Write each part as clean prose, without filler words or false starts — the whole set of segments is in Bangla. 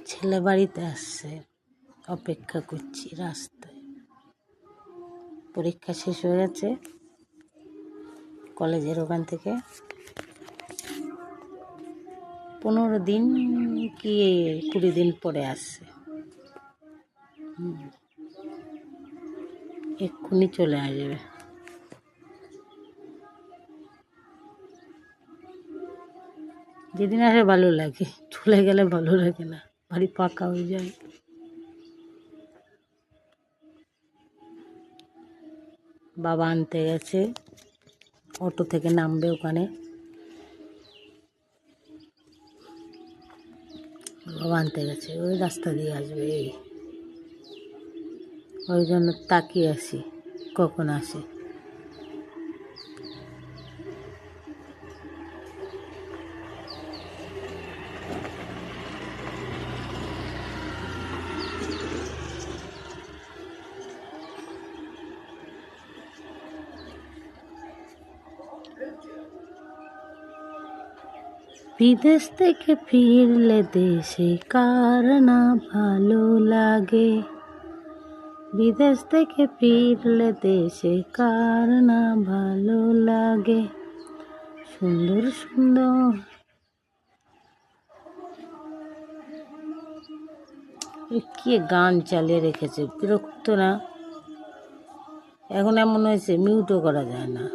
ছেলে বাড়িতে আসছে, অপেক্ষা করছি রাস্তায়। পরীক্ষা শেষ হয়ে গেছে কলেজের ওখান থেকে। 15 দিন কি 20 দিন পরে আসছে। এক্ষুনি চলে আসবে। যেদিন আসে ভালো লাগে, চলে গেলে ভালো লাগে না, বাড়ি ফাঁকা হয়ে যায়। বাবা আনতে গেছে, অটো থেকে নামবে ওখানে। বাবা আনতে গেছে, ওই রাস্তা দিয়ে আসবে। ওই জন্য তাকিয়ে আসি কখন আসে। বিদেশ থেকে ফিরলে দেশে কার না ভালো লাগে, বিদেশ থেকে ফিরলে দেশে কার না ভালো লাগে। সুন্দর সুন্দর কি গান চালিয়ে রেখেছে, বিরক্ত না? এখন এমন হয়েছে মিউটও করা যায় না।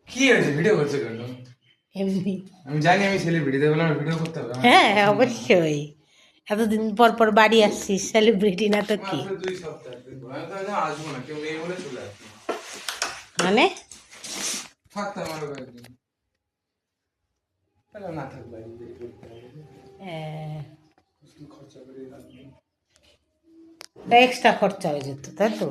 কি হয়েছে? ভিডিও করছো কেন? এমনি। আমি জানি আমি সেলিব্রিটি, বলে আমার ভিডিও করতে হবে। হ্যাঁ অবশ্যই, এতদিন পর পর বাড়ি আসছিস, সেলিব্রিটি না তো কি? মাত্র 2 সপ্তাহ থাকবো, আমি তো আসবো না, কেউ নেই বলে চলে আসবো। মানে থাকতাম আরো কয়েকদিন, তাহলে না থাকবো, খরচা করে এক্সট্রা খরচা হয়ে যেত, তাই তো?